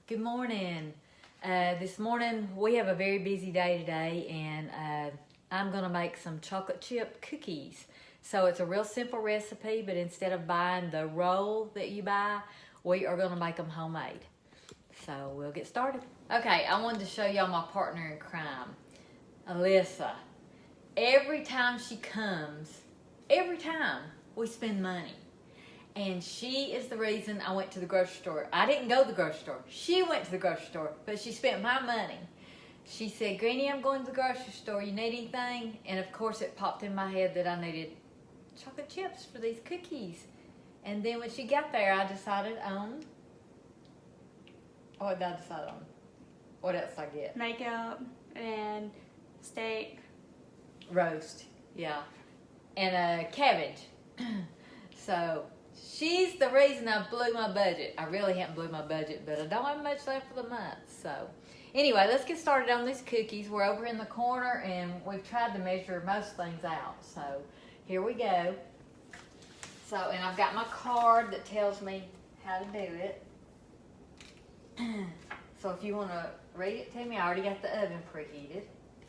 Good morning. This morning we have a very busy day today, and I'm going to make some chocolate chip cookies. So it's a real simple recipe, but instead of buying the roll that you buy, we are going to make them homemade. So we'll get started. Okay, I wanted to show y'all my partner in crime, Alyssa. Every time she comes, every time we spend money. And she is the reason I went to the grocery store. I didn't go to the grocery store. She went to the grocery store, but she spent my money. She said, Granny, I'm going to the grocery store. You need anything? And of course it popped in my head that I needed chocolate chips for these cookies. And then when she got there, I decided on, what did I decide on? What else did I get? Makeup and steak. Roast, yeah. And cabbage. So she's the reason I blew my budget. I really haven't blew my budget, but I don't have much left for the month. So anyway, let's get started on these cookies. We're over in the corner and we've tried to measure most things out. So here we go. So, and I've got my card that tells me how to do it. So if you want to read it to me, I already got the oven preheated.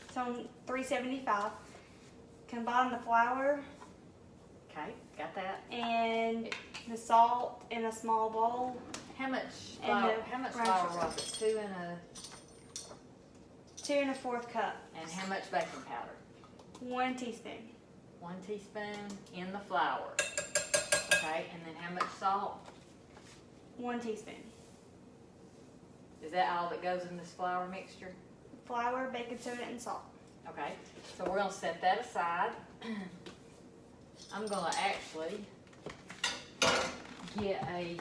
It's on 375. Combine the flour Okay, got that. and the salt in a small bowl. How much And flour? the How much brown flour sugar. was it? 2 and a. 2 1/4 cup. And how much baking powder? 1 teaspoon. 1 teaspoon in the flour. Okay, and then how much salt? 1 teaspoon. Is that all that goes in this flour mixture? Flour, baking soda, and salt. Okay, so we're gonna set that aside. I'm gonna actually get a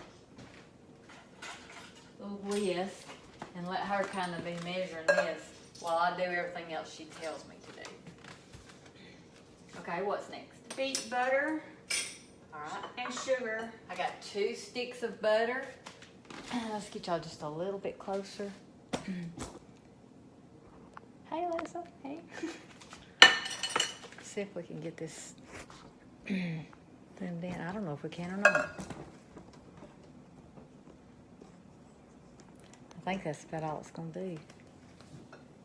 little whisk and let her kind of be measuring this while I do everything else she tells me to do. Okay, what's next? Beat butter All right. and sugar. I got 2 sticks of butter. Let's get y'all just a little bit closer. Hey, Alyssa. Hey. See if we can get this zoomed in. I don't know if we can or not. I think that's about all it's going to do.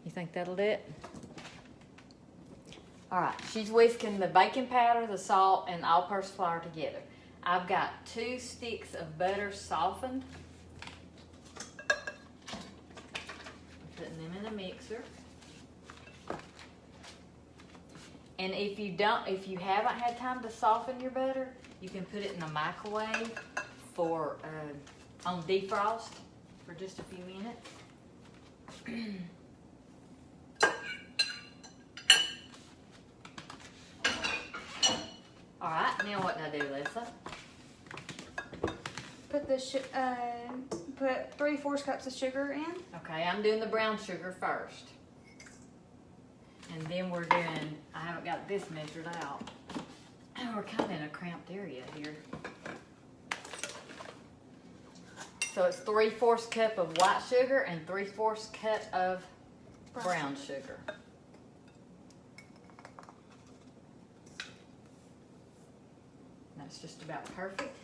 You think that'll do it? All right. She's whisking the baking powder, the salt, and all-purpose flour together. I've got 2 sticks of butter softened. Putting them in a mixer. And if you haven't had time to soften your butter, you can put it in the microwave for on defrost for just a few minutes. All right, now what do I do, Alyssa? Put the put 3/4 cups of sugar in. Okay, I'm doing the brown sugar first. And then we're doing, I haven't got this measured out. We're kind of in a cramped area here. So it's 3/4 cup of white sugar and 3/4 cup of brown sugar. That's just about perfect.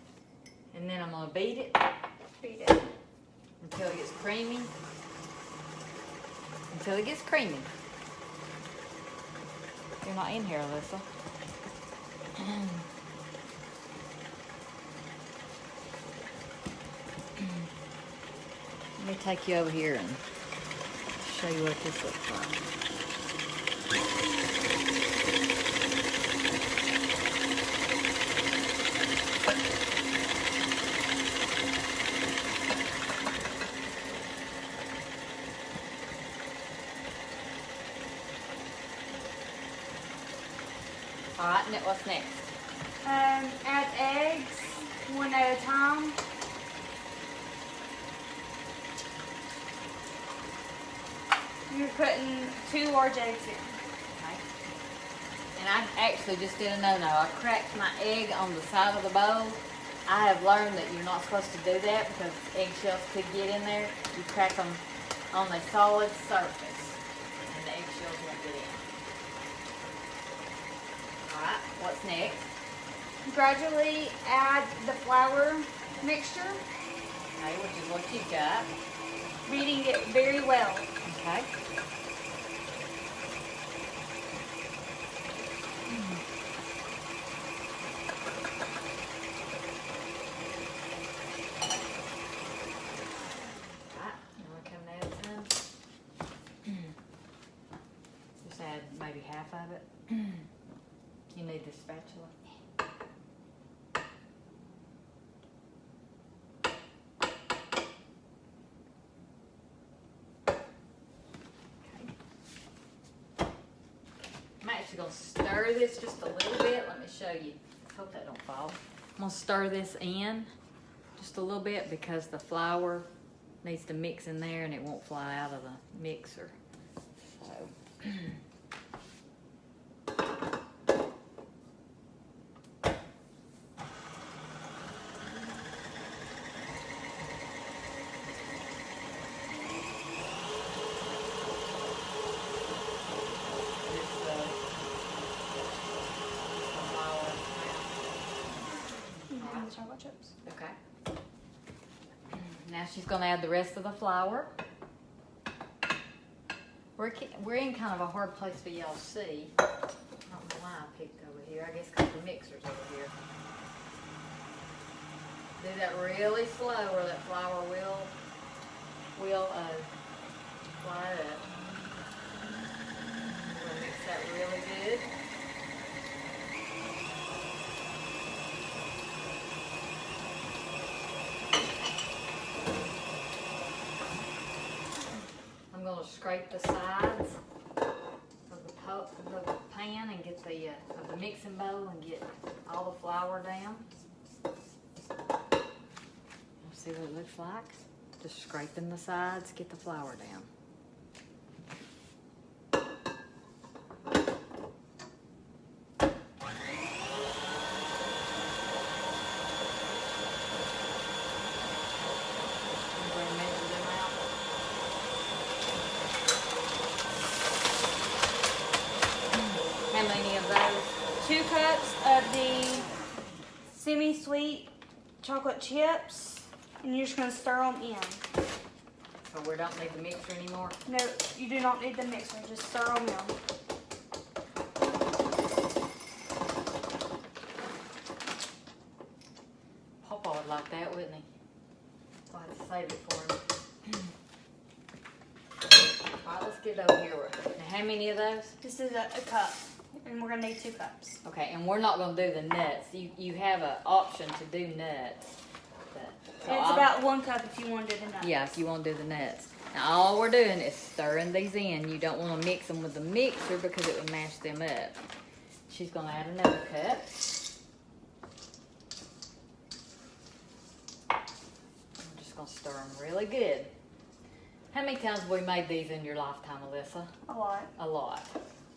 And then I'm gonna beat it. Beat it. Until it gets creamy. Until it gets creamy. You're not in here, Alyssa. Let me take you over here and show you what this looks like. All right, what's next? Add eggs 1 at a time. You're putting 2 large eggs in. Okay. And I actually just did a no-no. I cracked my egg on the side of the bowl. I have learned that you're not supposed to do that because eggshells could get in there. You crack them on a solid surface and the eggshells won't get in. Alright, what's next? Gradually add the flour mixture. Okay, which is what you got. beating it very well. Okay. Right, you want to come and add some? Just add maybe half of it. You need the spatula. I'm actually going to stir this just a little bit. Let me show you. Hope that don't fall. I'm going to stir this in just a little bit because the flour needs to mix in there and it won't fly out of the mixer. So. And the chocolate chips. Okay. Now she's going to add the rest of the flour. We're in kind of a hard place for y'all to see. I don't know why I picked over here. I guess because the mixer's over here. Do that really slow or that flour will fly up. We'll mix that really good. I'm going to scrape the sides of the pan and get of the mixing bowl and get all the flour down. See what it looks like? Just scraping the sides, get the flour down. How many of those? 2 cups of the semi-sweet chocolate chips, and you're just going to stir them in. So we don't need the mixer anymore? No, you do not need the mixer. Just stir them in. Papa would like that, wouldn't he? I'll have to save it for him. Alright, let's get it over here. Now, how many of those? This is a cup, and we're going to need 2 cups. Okay, and we're not going to do the nuts. You have an option to do nuts. So And it's about 1 cup if you want to do the nuts. Yeah, if you want to do the nuts. Now, all we're doing is stirring these in. You don't want to mix them with the mixer because it would mash them up. She's going to add another cup. I'm just going to stir them really good. How many times have we made these in your lifetime, Alyssa? A lot. A lot.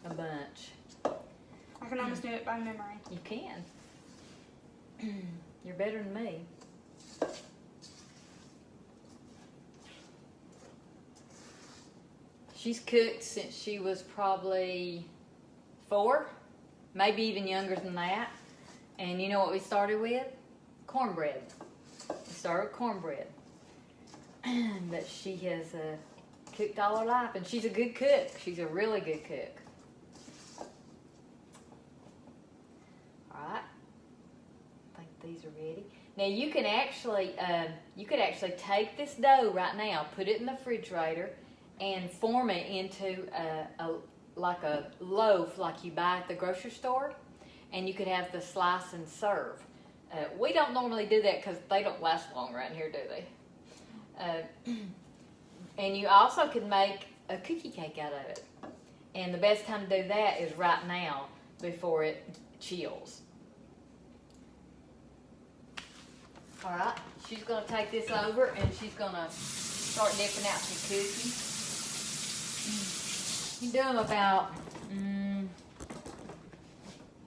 A bunch. I can almost do it by memory. You can. You're better than me. She's cooked since she was probably 4, maybe even younger than that. And you know what we started with? Cornbread. We started with cornbread. But she has cooked all her life, and she's a good cook. She's a really good cook. All right. I think these are ready. Now you can actually, could actually take this dough right now, put it in the refrigerator, and form it into like a loaf like you buy at the grocery store, and you could have the slice and serve. We don't normally do that because they don't last long around here, do they? And you also could make a cookie cake out of it. And the best time to do that is right now before it chills. All right, she's going to take this over and she's going to start dipping out some cookies. You do them about,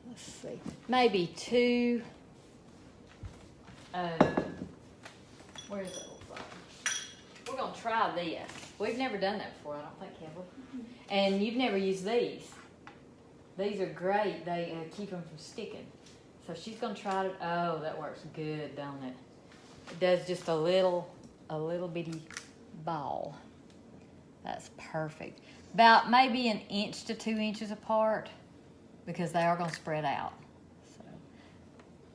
let's see, maybe 2, where's the old fire? We're going to try this. We've never done that before, I don't think, have we? And you've never used these. These are great. They keep them from sticking. So she's going to try it. Oh, that works good, don't it? It does just a little bitty ball. That's perfect. About maybe 1 inch to 2 inches apart because they are going to spread out.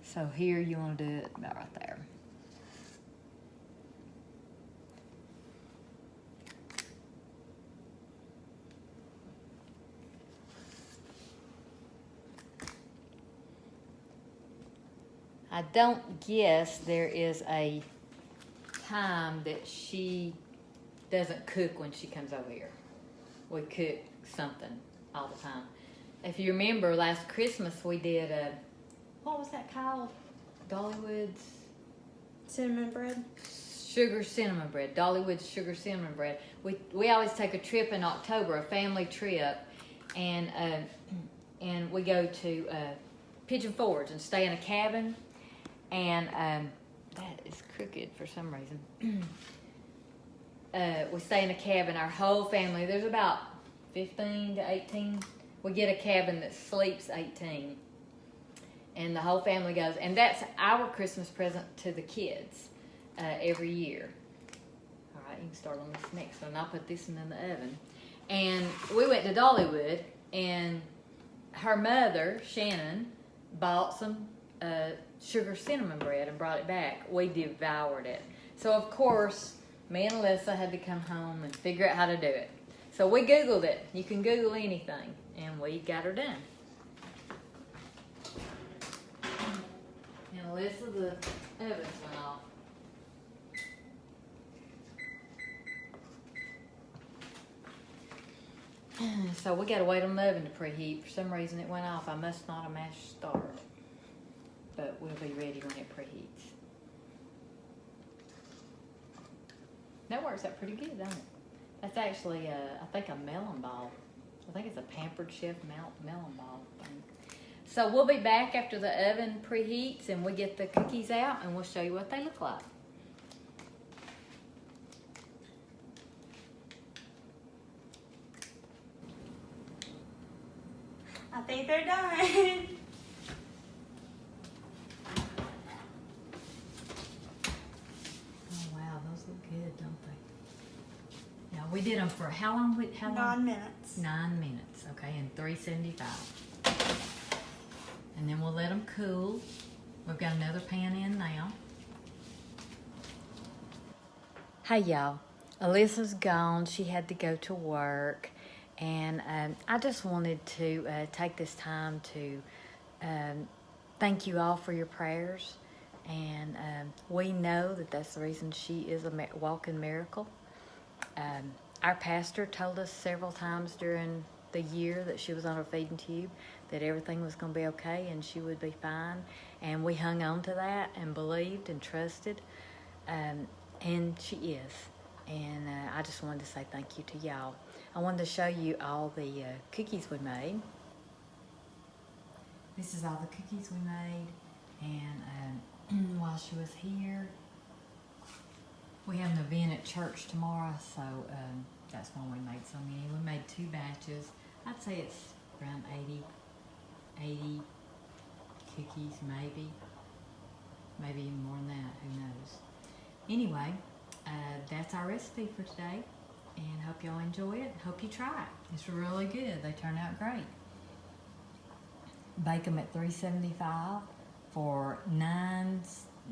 So here you want to do it about right there. I don't guess there is a time that she doesn't cook when she comes over here. We cook something all the time. If you remember last Christmas we did what was that called? Dollywood's Cinnamon bread. Sugar cinnamon bread. Dollywood's sugar cinnamon bread. We always take a trip in October, a family trip, and we go to Pigeon Forge and stay in a cabin. And that is crooked for some reason. We stay in a cabin, our whole family. There's about 15 to 18. We get a cabin that sleeps 18. And the whole family goes. And that's our Christmas present to the kids every year. All right, you can start on this next one. I'll put this one in the oven. And we went to Dollywood, and her mother, Shannon, bought some sugar cinnamon bread and brought it back. We devoured it. So, of course, me and Alyssa had to come home and figure out how to do it. So we Googled it. You can Google anything. And we got her done. And Alyssa, the ovens went off. So we got to wait on the oven to preheat. For some reason it went off. I must not have mashed start. But we'll be ready when it preheats. That works out pretty good, doesn't it? That's actually, I think, a melon ball. I think it's a Pampered Chef melon ball thing. So we'll be back after the oven preheats and we get the cookies out and we'll show you what they look like. I think they're done. Good, don't they? Yeah, we did them for how long? 9 minutes. 9 minutes, okay, and 375. And then we'll let them cool. We've got another pan in now. Hey y'all, Alyssa's gone. She had to go to work, and I just wanted to take this time to thank you all for your prayers. And we know that that's the reason she is a walking miracle. Our pastor told us several times during the year that she was on her feeding tube that everything was going to be okay and she would be fine. And we hung on to that and believed and trusted. And she is. And I just wanted to say thank you to y'all. I wanted to show you all the cookies we made. This is all the cookies we made. And while she was here, we have an event at church tomorrow, so that's why we made so many. We made 2 batches. I'd say it's around 80 cookies, maybe even more than that, who knows. Anyway, that's our recipe for today, and hope y'all enjoy it. Hope you try it. It's really good. They turn out great. Bake them at 375 for 9,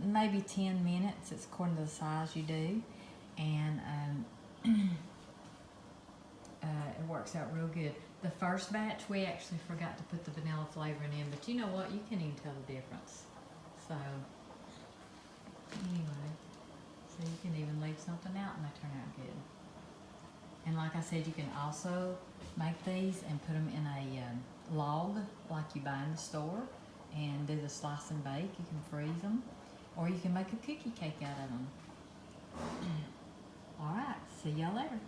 maybe 10 minutes. It's according to the size you do. And it works out real good. The first batch, we actually forgot to put the vanilla flavoring in, but you know what? You can't even tell the difference. So, anyway, so you can even leave something out and they turn out good. And like I said, you can also make these and put them in a log like you buy in the store and do the slice and bake. You can freeze them, or you can make a cookie cake out of them. All right, see y'all later.